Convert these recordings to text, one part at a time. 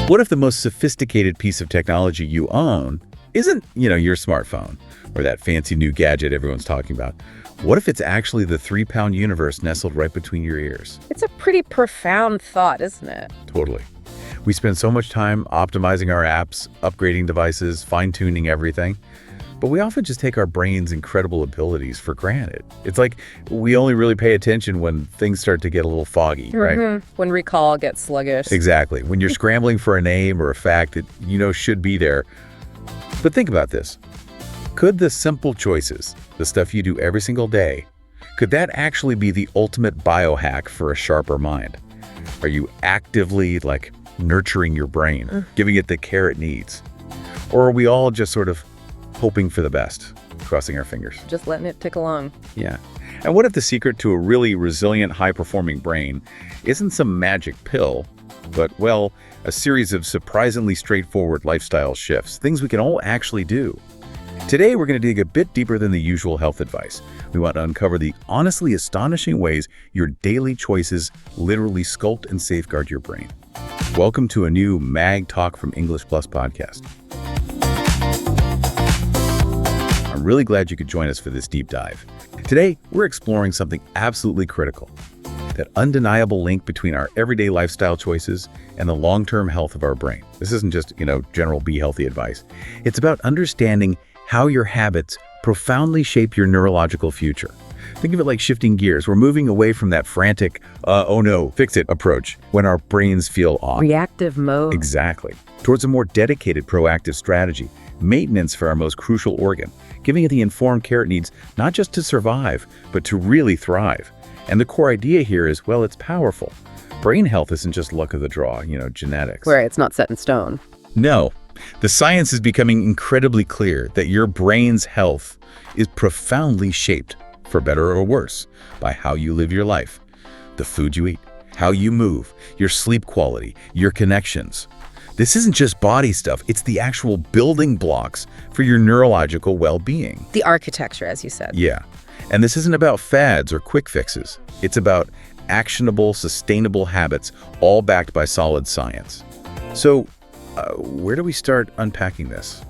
What if the most sophisticated piece of technology you own isn't, your smartphone or that fancy new gadget everyone's talking about? What if it's actually the 3-pound universe nestled right between your ears? It's a pretty profound thought, isn't it? Totally. We spend so much time optimizing our apps, upgrading devices, fine-tuning everything, but we often just take our brain's incredible abilities for granted. It's like we only really pay attention when things start to get a little foggy, right? When recall gets sluggish. Exactly. When you're scrambling for a name or a fact that should be there. But think about this. Could the simple choices, the stuff you do every single day, could that actually be the ultimate biohack for a sharper mind? Are you actively, nurturing your brain, giving it the care it needs? Or are we all just sort of hoping for the best, crossing our fingers? Just letting it tick along. Yeah. And what if the secret to a really resilient, high-performing brain isn't some magic pill, but, a series of surprisingly straightforward lifestyle shifts, things we can all actually do? Today, we're going to dig a bit deeper than the usual health advice. We want to uncover the honestly astonishing ways your daily choices literally sculpt and safeguard your brain. Welcome to a new Mag Talk from English Plus podcast. I'm really glad you could join us for this deep dive. Today, we're exploring something absolutely critical, that undeniable link between our everyday lifestyle choices and the long-term health of our brain. This isn't just, general be healthy advice. It's about understanding how your habits profoundly shape your neurological future. Think of it like shifting gears. We're moving away from that frantic, oh no, fix it approach when our brains feel off. Reactive mode. Exactly. Towards a more dedicated, proactive strategy, maintenance for our most crucial organ, giving it the informed care it needs, not just to survive, but to really thrive. And the core idea here is, it's powerful. Brain health isn't just luck of the draw, genetics. Where it's not set in stone. No. The science is becoming incredibly clear that your brain's health is profoundly shaped, for better or worse, by how you live your life, the food you eat, how you move, your sleep quality, your connections. This isn't just body stuff, it's the actual building blocks for your neurological well-being. The architecture, as you said. Yeah. And this isn't about fads or quick fixes. It's about actionable, sustainable habits, all backed by solid science. So, where do we start unpacking this?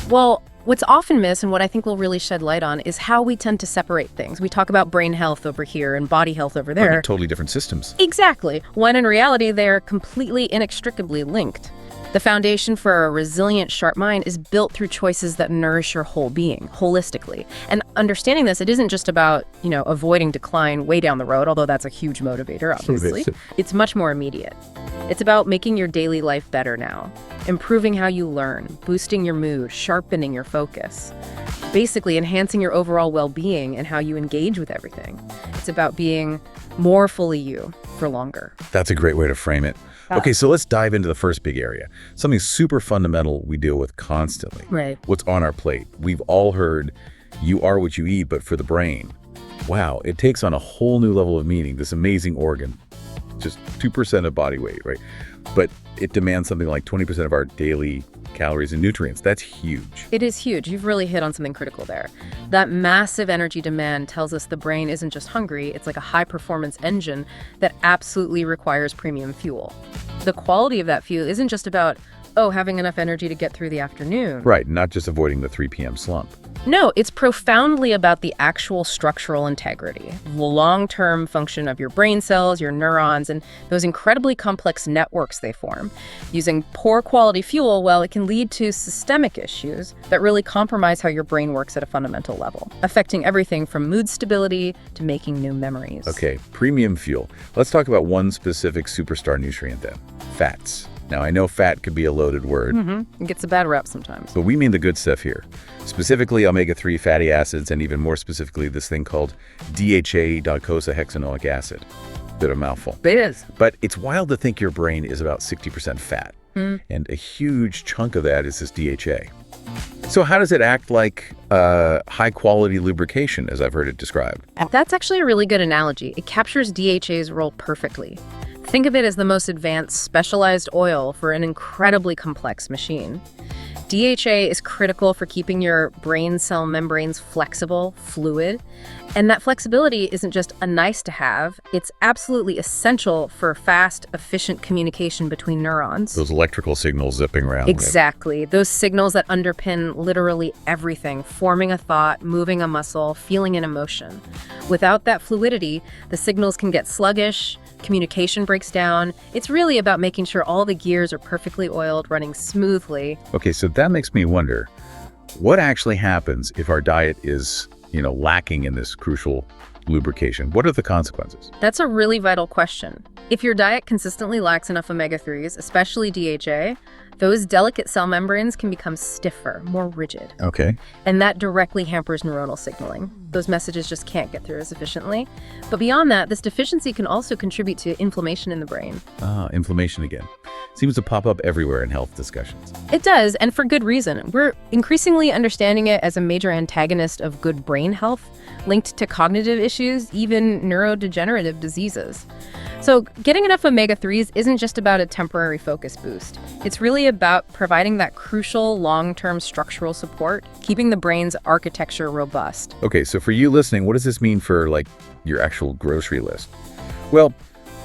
Well, what's often missed and what I think we'll really shed light on is how we tend to separate things. We talk about brain health over here and body health over there. They're totally different systems. Exactly. When in reality, they're completely inextricably linked. The foundation for a resilient, sharp mind is built through choices that nourish your whole being, holistically. And understanding this, it isn't just about, avoiding decline way down the road, although that's a huge motivator, obviously. It's much more immediate. It's about making your daily life better now, improving how you learn, boosting your mood, sharpening your focus, basically enhancing your overall well-being and how you engage with everything. It's about being more fully you for longer. That's a great way to frame it. Okay, so let's dive into the first big area, something super fundamental we deal with constantly. Right. What's on our plate. We've all heard, you are what you eat, but for the brain. Wow, it takes on a whole new level of meaning, this amazing organ, just 2% of body weight, right? But it demands something like 20% of our daily calories and nutrients. That's huge. It is huge. You've really hit on something critical there. That massive energy demand tells us the brain isn't just hungry, it's like a high-performance engine that absolutely requires premium fuel. The quality of that fuel isn't just about, having enough energy to get through the afternoon. Right, not just avoiding the 3 p.m. slump. No, it's profoundly about the actual structural integrity, the long-term function of your brain cells, your neurons, and those incredibly complex networks they form. Using poor quality fuel, it can lead to systemic issues that really compromise how your brain works at a fundamental level, affecting everything from mood stability to making new memories. Okay, premium fuel. Let's talk about one specific superstar nutrient then, fats. Now, I know fat could be a loaded word. It gets a bad rep sometimes. But we mean the good stuff here. Specifically, omega-3 fatty acids, and even more specifically, this thing called DHA, docosahexaenoic acid. Bit of a mouthful. It is. But it's wild to think your brain is about 60% fat. And a huge chunk of that is this DHA. So how does it act like high-quality lubrication, as I've heard it described? That's actually a really good analogy. It captures DHA's role perfectly. Think of it as the most advanced, specialized oil for an incredibly complex machine. DHA is critical for keeping your brain cell membranes flexible, fluid, And that flexibility isn't just a nice to have, it's absolutely essential for fast, efficient communication between neurons. Those electrical signals zipping around. Exactly. Those signals that underpin literally everything, forming a thought, moving a muscle, feeling an emotion. Without that fluidity, the signals can get sluggish, communication breaks down. It's really about making sure all the gears are perfectly oiled, running smoothly. Okay, so that makes me wonder, what actually happens if our diet is, lacking in this crucial lubrication? What are the consequences? That's a really vital question. If your diet consistently lacks enough omega-3s, especially DHA, those delicate cell membranes can become stiffer, more rigid. Okay. And that directly hampers neuronal signaling. Those messages just can't get through as efficiently. But beyond that, this deficiency can also contribute to inflammation in the brain. Inflammation again. Seems to pop up everywhere in health discussions. It does, and for good reason. We're increasingly understanding it as a major antagonist of good brain health, linked to cognitive issues, even neurodegenerative diseases. So getting enough omega-3s isn't just about a temporary focus boost. It's really about providing that crucial long-term structural support, keeping the brain's architecture robust. Okay, so for you listening, what does this mean for, your actual grocery list? Well,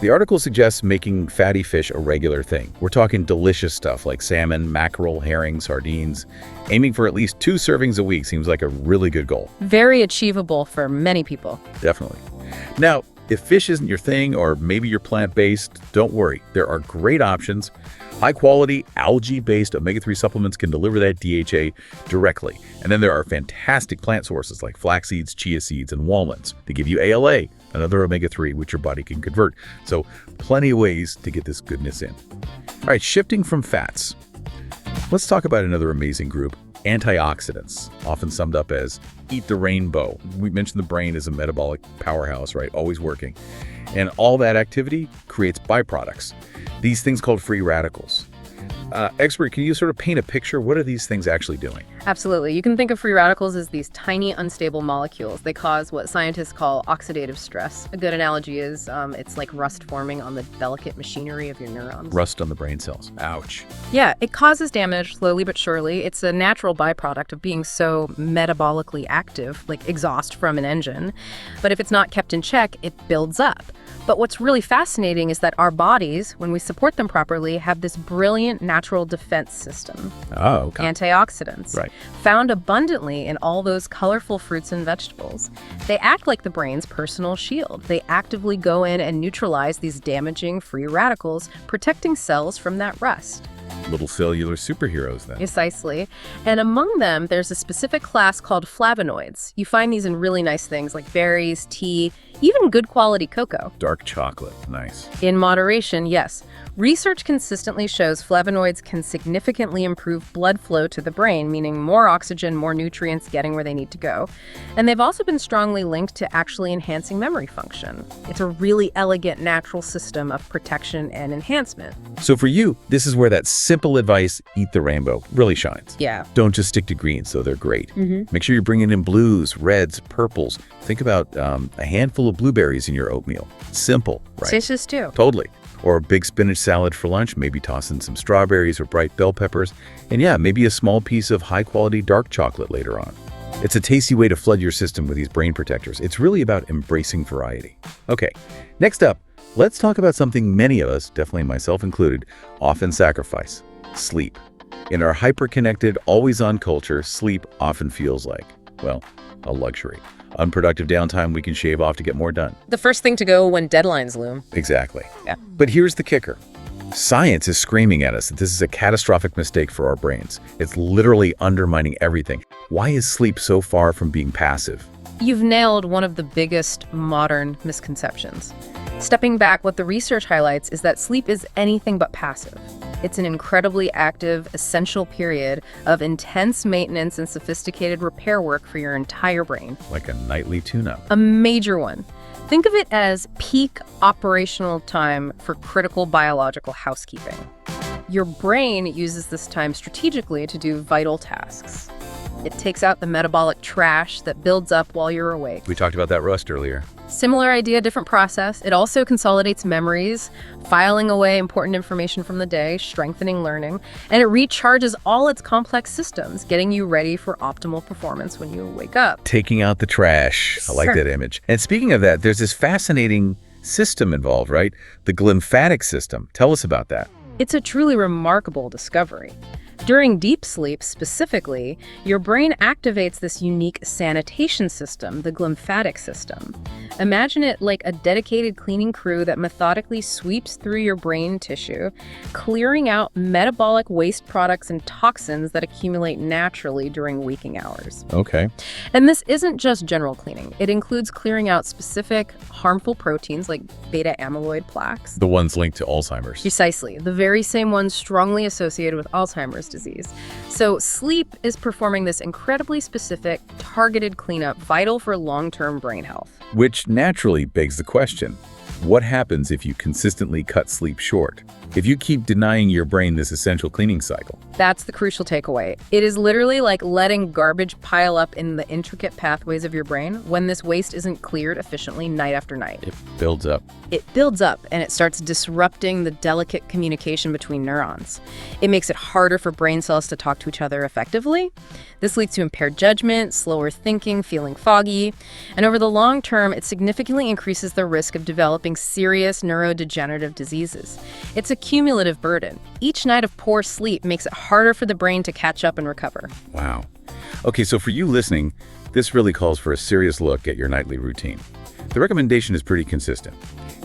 the article suggests making fatty fish a regular thing. We're talking delicious stuff like salmon, mackerel, herring, sardines. Aiming for at least 2 servings a week seems like a really good goal. Very achievable for many people. Definitely. Now, if fish isn't your thing, or maybe you're plant-based, don't worry. There are great options. High-quality, algae-based omega-3 supplements can deliver that DHA directly. And then there are fantastic plant sources like flax seeds, chia seeds, and walnuts. They give you ALA, another omega-3, which your body can convert. So plenty of ways to get this goodness in. All right, shifting from fats, let's talk about another amazing group, antioxidants, often summed up as eat the rainbow. We mentioned the brain is a metabolic powerhouse, right? Always working. And all that activity creates byproducts. These things called free radicals. Expert, can you sort of paint a picture? What are these things actually doing? Absolutely. You can think of free radicals as these tiny, unstable molecules. They cause what scientists call oxidative stress. A good analogy is it's like rust forming on the delicate machinery of your neurons. Rust on the brain cells. Ouch. Yeah, it causes damage slowly but surely. It's a natural byproduct of being so metabolically active, like exhaust from an engine. But if it's not kept in check, it builds up. But what's really fascinating is that our bodies, when we support them properly, have this brilliant natural defense system. Oh, okay. Antioxidants. Right. Found abundantly in all those colorful fruits and vegetables. They act like the brain's personal shield. They actively go in and neutralize these damaging free radicals, protecting cells from that rust. Little cellular superheroes then. Precisely. And among them, there's a specific class called flavonoids. You find these in really nice things like berries, tea, even good quality cocoa. Dark chocolate. Nice. In moderation, yes. Research consistently shows flavonoids can significantly improve blood flow to the brain, meaning more oxygen, more nutrients getting where they need to go. And they've also been strongly linked to actually enhancing memory function. It's a really elegant natural system of protection and enhancement. So for you, this is where that simple advice, eat the rainbow, really shines. Yeah. Don't just stick to greens, though they're great. Make sure you're bringing in blues, reds, purples. Think about a handful of blueberries in your oatmeal. Simple, right? Delicious too. Totally. Or a big spinach salad for lunch, maybe toss in some strawberries or bright bell peppers. And yeah, maybe a small piece of high-quality dark chocolate later on. It's a tasty way to flood your system with these brain protectors. It's really about embracing variety. Okay, next up, let's talk about something many of us, definitely myself included, often sacrifice: sleep. In our hyper-connected, always-on culture, sleep often feels like, well, a luxury. Unproductive downtime we can shave off to get more done. The first thing to go when deadlines loom. Exactly. Yeah. But here's the kicker. Science is screaming at us that this is a catastrophic mistake for our brains. It's literally undermining everything. Why is sleep so far from being passive? You've nailed one of the biggest modern misconceptions. Stepping back, what the research highlights is that sleep is anything but passive. It's an incredibly active, essential period of intense maintenance and sophisticated repair work for your entire brain. Like a nightly tune-up. A major one. Think of it as peak operational time for critical biological housekeeping. Your brain uses this time strategically to do vital tasks. It takes out the metabolic trash that builds up while you're awake. We talked about that rust earlier. Similar idea, different process. It also consolidates memories, filing away important information from the day, strengthening learning, and it recharges all its complex systems, getting you ready for optimal performance when you wake up. Taking out the trash. I like that image. And speaking of that, there's this fascinating system involved, right? The glymphatic system. Tell us about that. It's a truly remarkable discovery. During deep sleep, specifically, your brain activates this unique sanitation system, the glymphatic system. Imagine it like a dedicated cleaning crew that methodically sweeps through your brain tissue, clearing out metabolic waste products and toxins that accumulate naturally during waking hours. Okay. And this isn't just general cleaning. It includes clearing out specific harmful proteins like beta amyloid plaques. The ones linked to Alzheimer's. Precisely, the very same ones strongly associated with Alzheimer's disease. So sleep is performing this incredibly specific, targeted cleanup vital for long-term brain health. Which naturally begs the question, what happens if you consistently cut sleep short? If you keep denying your brain this essential cleaning cycle? That's the crucial takeaway. It is literally like letting garbage pile up in the intricate pathways of your brain when this waste isn't cleared efficiently night after night. It builds up. It builds up and it starts disrupting the delicate communication between neurons. It makes it harder for brain cells to talk to each other effectively. This leads to impaired judgment, slower thinking, feeling foggy, and over the long term, it significantly increases the risk of developing serious neurodegenerative diseases. It's a cumulative burden. Each night of poor sleep makes it harder for the brain to catch up and recover. Wow. Okay, so for you listening, this really calls for a serious look at your nightly routine. The recommendation is pretty consistent.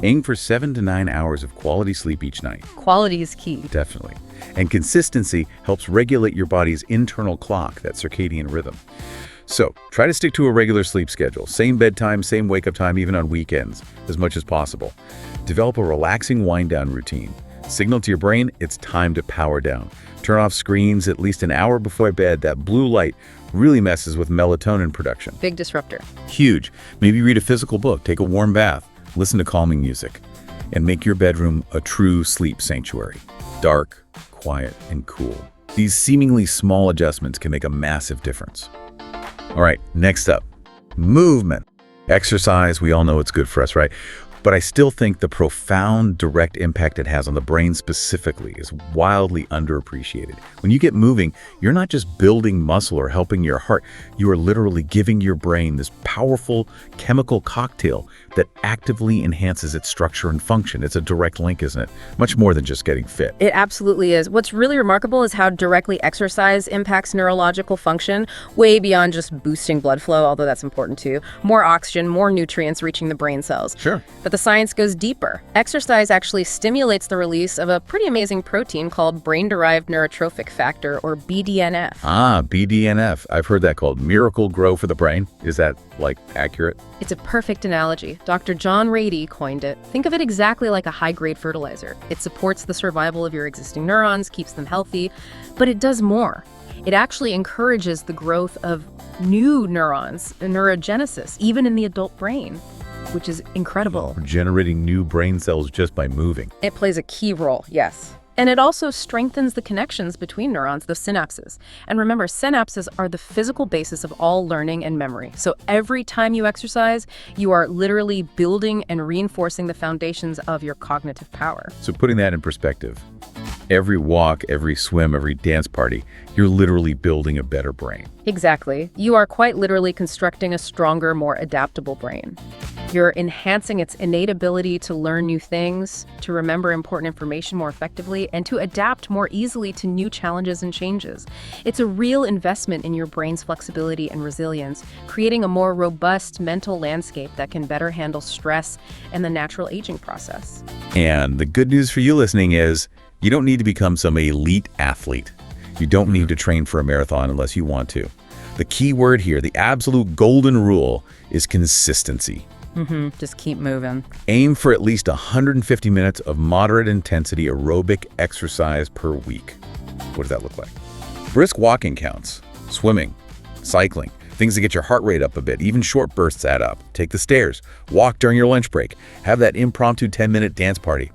Aim for 7 to 9 hours of quality sleep each night. Quality is key. Definitely. And consistency helps regulate your body's internal clock, that circadian rhythm. So try to stick to a regular sleep schedule. Same bedtime, same wake-up time, even on weekends, as much as possible. Develop a relaxing wind-down routine. Signal to your brain it's time to power down. Turn off screens at least an hour before bed. That blue light really messes with melatonin production. Big disruptor. Huge. Maybe read a physical book, take a warm bath, listen to calming music, and make your bedroom a true sleep sanctuary. Dark, quiet, and cool. These seemingly small adjustments can make a massive difference. All right, next up, movement. Exercise, we all know it's good for us, right? But I still think the profound direct impact it has on the brain specifically is wildly underappreciated. When you get moving, you're not just building muscle or helping your heart. You are literally giving your brain this powerful chemical cocktail that actively enhances its structure and function. It's a direct link, isn't it? Much more than just getting fit. It absolutely is. What's really remarkable is how directly exercise impacts neurological function, way beyond just boosting blood flow, although that's important too. More oxygen, more nutrients reaching the brain cells. Sure. But the science goes deeper. Exercise actually stimulates the release of a pretty amazing protein called brain-derived neurotrophic factor, or BDNF. Ah, BDNF. I've heard that called miracle grow for the brain. Is that, accurate? It's a perfect analogy. Dr. John Rady coined it. Think of it exactly like a high-grade fertilizer. It supports the survival of your existing neurons, keeps them healthy, but it does more. It actually encourages the growth of new neurons, neurogenesis, even in the adult brain, which is incredible. We're generating new brain cells just by moving. It plays a key role, yes. And it also strengthens the connections between neurons, the synapses. And remember, synapses are the physical basis of all learning and memory. So every time you exercise, you are literally building and reinforcing the foundations of your cognitive power. So putting that in perspective, every walk, every swim, every dance party, you're literally building a better brain. Exactly. You are quite literally constructing a stronger, more adaptable brain. You're enhancing its innate ability to learn new things, to remember important information more effectively, and to adapt more easily to new challenges and changes. It's a real investment in your brain's flexibility and resilience, creating a more robust mental landscape that can better handle stress and the natural aging process. And the good news for you listening is you don't need to become some elite athlete. You don't need to train for a marathon unless you want to. The key word here, the absolute golden rule, is consistency. Just keep moving. Aim for at least 150 minutes of moderate intensity aerobic exercise per week. What does that look like? Brisk walking counts, swimming, cycling, things that get your heart rate up a bit. Even short bursts add up. Take the stairs, walk during your lunch break, have that impromptu 10-minute dance party.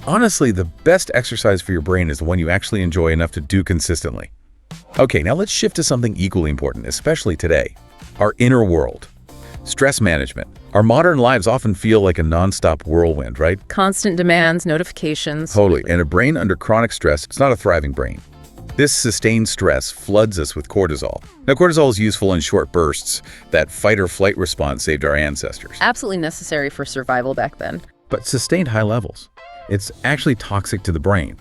Honestly, the best exercise for your brain is the one you actually enjoy enough to do consistently. Okay, now let's shift to something equally important, especially today, our inner world. Stress management. Our modern lives often feel like a nonstop whirlwind, right? Constant demands, notifications. Totally. And a brain under chronic stress, it's not a thriving brain. This sustained stress floods us with cortisol. Now, cortisol is useful in short bursts. That fight or flight response saved our ancestors. Absolutely necessary for survival back then. But sustained high levels, it's actually toxic to the brain.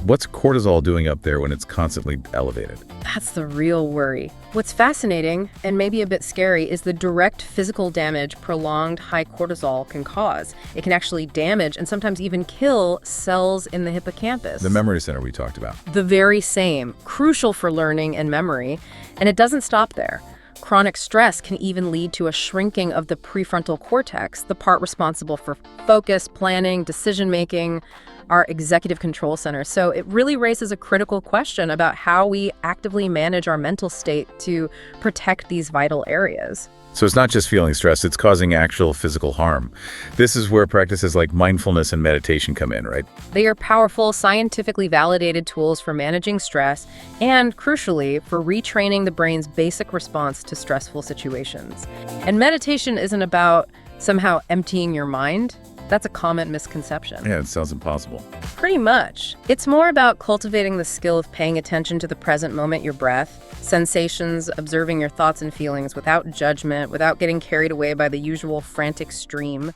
What's cortisol doing up there when it's constantly elevated? That's the real worry. What's fascinating, and maybe a bit scary, is the direct physical damage prolonged high cortisol can cause. It can actually damage and sometimes even kill cells in the hippocampus. The memory center we talked about. The very same, crucial for learning and memory. And it doesn't stop there. Chronic stress can even lead to a shrinking of the prefrontal cortex, the part responsible for focus, planning, decision-making, our executive control center. So it really raises a critical question about how we actively manage our mental state to protect these vital areas. So it's not just feeling stressed, it's causing actual physical harm. This is where practices like mindfulness and meditation come in, right? They are powerful, scientifically validated tools for managing stress and, crucially, for retraining the brain's basic response to stressful situations. And meditation isn't about somehow emptying your mind. That's a common misconception. Yeah, it sounds impossible. Pretty much. It's more about cultivating the skill of paying attention to the present moment, your breath, sensations, observing your thoughts and feelings without judgment, without getting carried away by the usual frantic stream,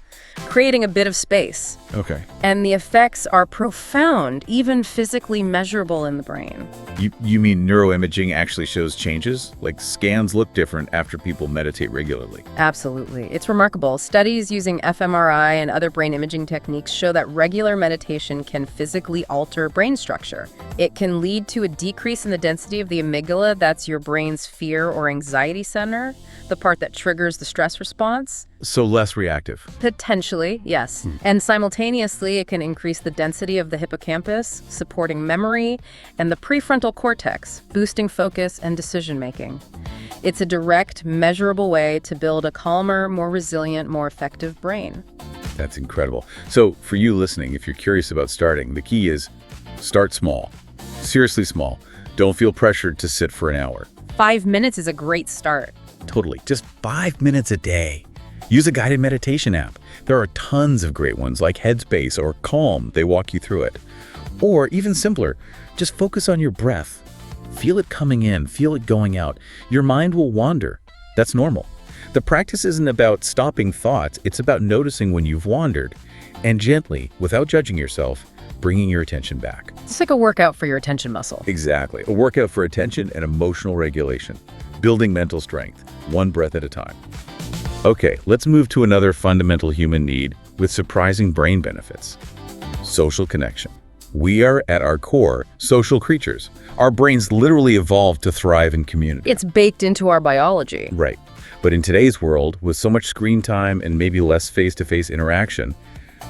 creating a bit of space. Okay. And the effects are profound, even physically measurable in the brain. You mean neuroimaging actually shows changes? Like scans look different after people meditate regularly? Absolutely. It's remarkable. Studies using fMRI and other brain imaging techniques show that regular meditation can physically alter brain structure. It can lead to a decrease in the density of the amygdala, that's your brain's fear or anxiety center, the part that triggers the stress response. So less reactive. Potentially, yes. And simultaneously, it can increase the density of the hippocampus, supporting memory, and the prefrontal cortex, boosting focus and decision-making. It's a direct, measurable way to build a calmer, more resilient, more effective brain. That's incredible. So for you listening, if you're curious about starting, the key is start small. Seriously small. Don't feel pressured to sit for an hour. 5 minutes is a great start. Totally. Just 5 minutes a day. Use a guided meditation app. There are tons of great ones like Headspace or Calm. They walk you through it. Or even simpler, just focus on your breath. Feel it coming in, feel it going out. Your mind will wander. That's normal. The practice isn't about stopping thoughts. It's about noticing when you've wandered and gently, without judging yourself, bringing your attention back. It's like a workout for your attention muscle. Exactly. A workout for attention and emotional regulation. Building mental strength, one breath at a time. Okay, let's move to another fundamental human need with surprising brain benefits. Social connection. We are, at our core, social creatures. Our brains literally evolved to thrive in community. It's baked into our biology. Right. But in today's world, with so much screen time and maybe less face-to-face interaction,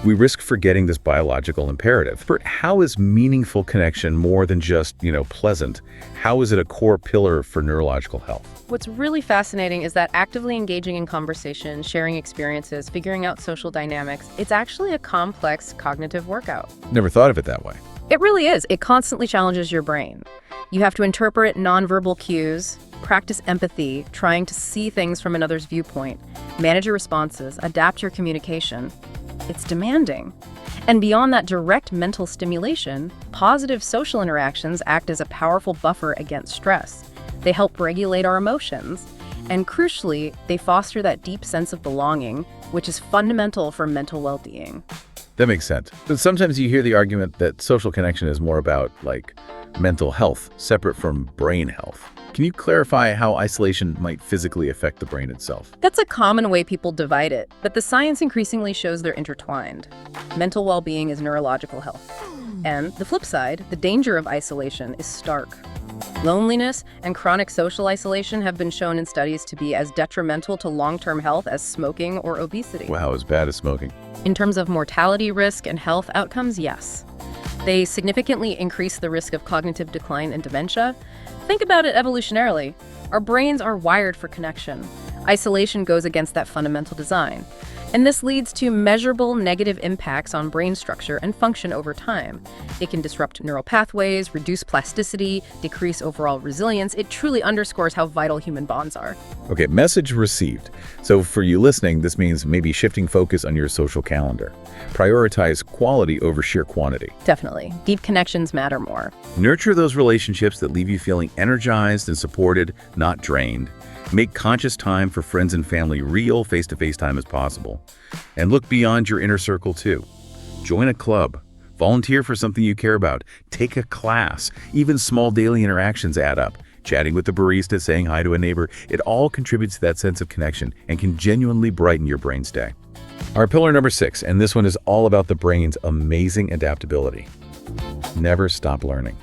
we risk forgetting this biological imperative. But how is meaningful connection more than just, pleasant? How is it a core pillar for neurological health? What's really fascinating is that actively engaging in conversation, sharing experiences, figuring out social dynamics, it's actually a complex cognitive workout. Never thought of it that way. It really is. It constantly challenges your brain. You have to interpret nonverbal cues, practice empathy, trying to see things from another's viewpoint, manage your responses, adapt your communication. It's demanding. And beyond that direct mental stimulation, positive social interactions act as a powerful buffer against stress. They help regulate our emotions. And crucially, they foster that deep sense of belonging, which is fundamental for mental well-being. That makes sense. But sometimes you hear the argument that social connection is more about, mental health, separate from brain health. Can you clarify how isolation might physically affect the brain itself? That's a common way people divide it, but the science increasingly shows they're intertwined. Mental well-being is neurological health. And the flip side, the danger of isolation is stark. Loneliness and chronic social isolation have been shown in studies to be as detrimental to long-term health as smoking or obesity. Wow, as bad as smoking. In terms of mortality risk and health outcomes, yes. They significantly increase the risk of cognitive decline and dementia. Think about it evolutionarily. Our brains are wired for connection. Isolation goes against that fundamental design. And this leads to measurable negative impacts on brain structure and function over time. It can disrupt neural pathways, reduce plasticity, decrease overall resilience. It truly underscores how vital human bonds are. Okay, message received. So for you listening, this means maybe shifting focus on your social calendar. Prioritize quality over sheer quantity. Definitely. Deep connections matter more. Nurture those relationships that leave you feeling energized and supported, not drained. Make conscious time for friends and family, real face-to-face time as possible. And look beyond your inner circle too. Join a club. Volunteer for something you care about. Take a class. Even small daily interactions add up. Chatting with the barista, saying hi to a neighbor, it all contributes to that sense of connection and can genuinely brighten your brain's day. Our pillar number 6, and this one is all about the brain's amazing adaptability. Never stop learning.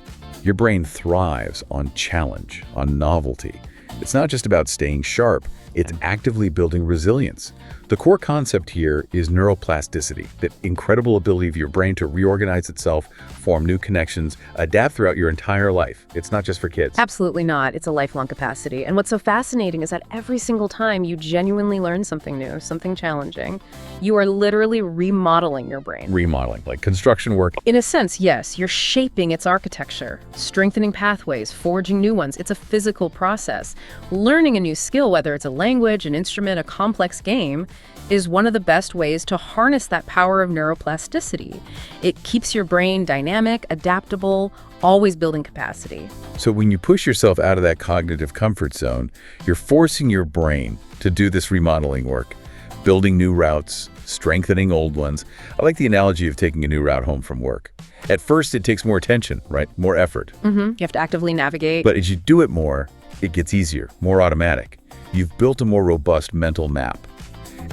Your brain thrives on challenge, on novelty. It's not just about staying sharp, it's actively building resilience. The core concept here is neuroplasticity, that incredible ability of your brain to reorganize itself, form new connections, adapt throughout your entire life. It's not just for kids. Absolutely not. It's a lifelong capacity. And what's so fascinating is that every single time you genuinely learn something new, something challenging, you are literally remodeling your brain. Remodeling, like construction work. In a sense, yes, you're shaping its architecture, strengthening pathways, forging new ones. It's a physical process. Learning a new skill, whether it's a language, an instrument, a complex game, is one of the best ways to harness that power of neuroplasticity. It keeps your brain dynamic, adaptable, always building capacity. So when you push yourself out of that cognitive comfort zone, you're forcing your brain to do this remodeling work, building new routes, strengthening old ones. I like the analogy of taking a new route home from work. At first, it takes more attention, right? More effort. You have to actively navigate. But as you do it more, it gets easier, more automatic. You've built a more robust mental map.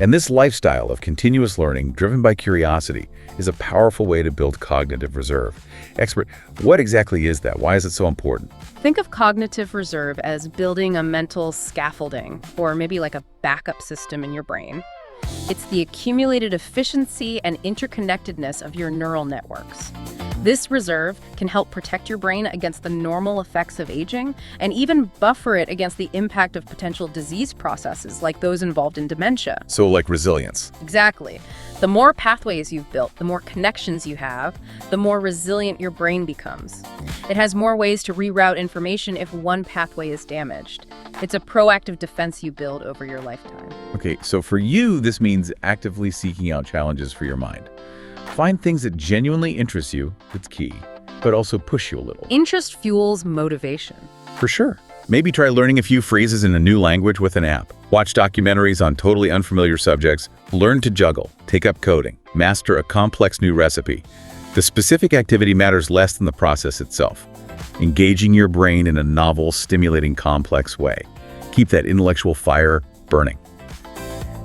And this lifestyle of continuous learning, driven by curiosity, is a powerful way to build cognitive reserve. Expert, what exactly is that? Why is it so important? Think of cognitive reserve as building a mental scaffolding, or maybe like a backup system in your brain. It's the accumulated efficiency and interconnectedness of your neural networks. This reserve can help protect your brain against the normal effects of aging and even buffer it against the impact of potential disease processes like those involved in dementia. So like resilience. Exactly. The more pathways you've built, the more connections you have, the more resilient your brain becomes. It has more ways to reroute information if one pathway is damaged. It's a proactive defense you build over your lifetime. Okay, so for you, this means actively seeking out challenges for your mind. Find things that genuinely interest you, that's key, but also push you a little. Interest fuels motivation. For sure. Maybe try learning a few phrases in a new language with an app. Watch documentaries on totally unfamiliar subjects. Learn to juggle, take up coding, master a complex new recipe. The specific activity matters less than the process itself. Engaging your brain in a novel, stimulating, complex way. Keep that intellectual fire burning.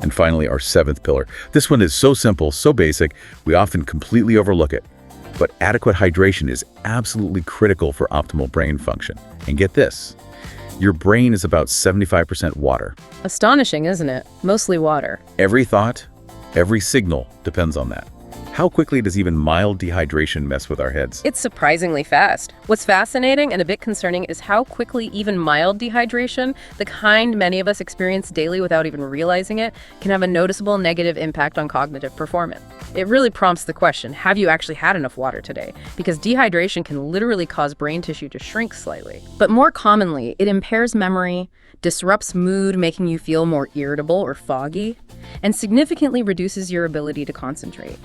And finally, our 7th pillar. This one is so simple, so basic, we often completely overlook it. But adequate hydration is absolutely critical for optimal brain function. And get this, your brain is about 75% water. Astonishing, isn't it? Mostly water. Every thought, every signal depends on that. How quickly does even mild dehydration mess with our heads? It's surprisingly fast. What's fascinating and a bit concerning is how quickly even mild dehydration, the kind many of us experience daily without even realizing it, can have a noticeable negative impact on cognitive performance. It really prompts the question, have you actually had enough water today? Because dehydration can literally cause brain tissue to shrink slightly. But more commonly, it impairs memory, disrupts mood, making you feel more irritable or foggy, and significantly reduces your ability to concentrate.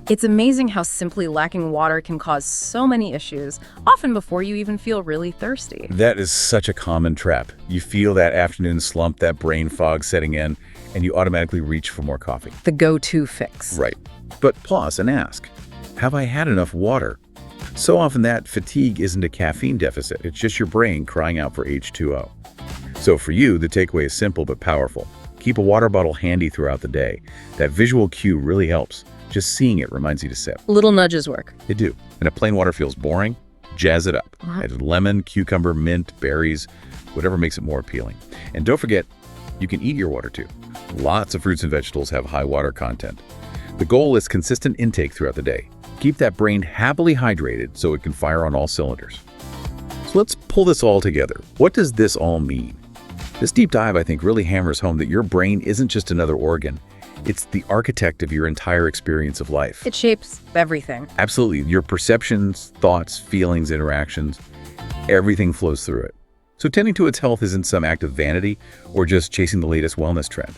It's amazing how simply lacking water can cause so many issues, often before you even feel really thirsty. That is such a common trap. You feel that afternoon slump, that brain fog setting in, and you automatically reach for more coffee. The go-to fix. Right. But pause and ask, have I had enough water? So often that fatigue isn't a caffeine deficit, it's just your brain crying out for H2O. So for you, the takeaway is simple but powerful. Keep a water bottle handy throughout the day. That visual cue really helps. Just seeing it reminds you to sip. Little nudges work. They do. And if plain water feels boring, jazz it up. Add lemon, cucumber, mint, berries, whatever makes it more appealing. And don't forget, you can eat your water too. Lots of fruits and vegetables have high water content. The goal is consistent intake throughout the day. Keep that brain happily hydrated so it can fire on all cylinders. So let's pull this all together. What does this all mean? This deep dive, I think, really hammers home that your brain isn't just another organ. It's the architect of your entire experience of life. It shapes everything. Absolutely. Your perceptions, thoughts, feelings, interactions, everything flows through it. So tending to its health isn't some act of vanity or just chasing the latest wellness trend.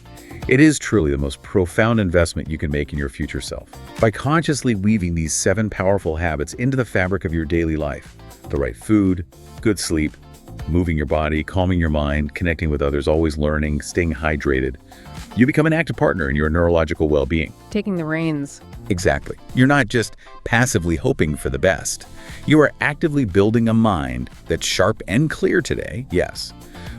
It is truly the most profound investment you can make in your future self. By consciously weaving these 7 powerful habits into the fabric of your daily life, the right food, good sleep, moving your body, calming your mind, connecting with others, always learning, staying hydrated, you become an active partner in your neurological well-being. Taking the reins. Exactly. You're not just passively hoping for the best. You are actively building a mind that's sharp and clear today, yes,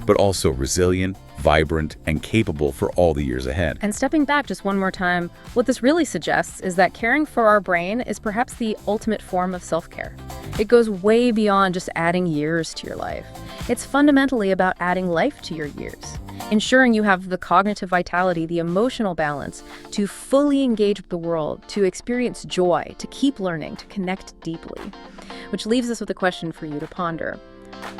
but also resilient, vibrant, and capable for all the years ahead. And stepping back just one more time, what this really suggests is that caring for our brain is perhaps the ultimate form of self-care. It goes way beyond just adding years to your life. It's fundamentally about adding life to your years, ensuring you have the cognitive vitality, the emotional balance to fully engage with the world, to experience joy, to keep learning, to connect deeply. Which leaves us with a question for you to ponder.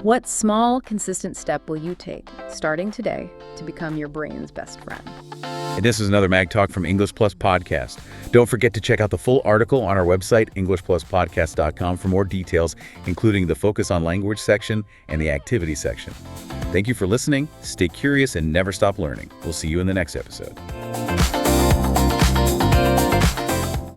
What small, consistent step will you take, starting today, to become your brain's best friend? And this is another Mag Talk from English Plus Podcast. Don't forget to check out the full article on our website, EnglishPlusPodcast.com, for more details, including the Focus on Language section and the Activity section. Thank you for listening. Stay curious and never stop learning. We'll see you in the next episode.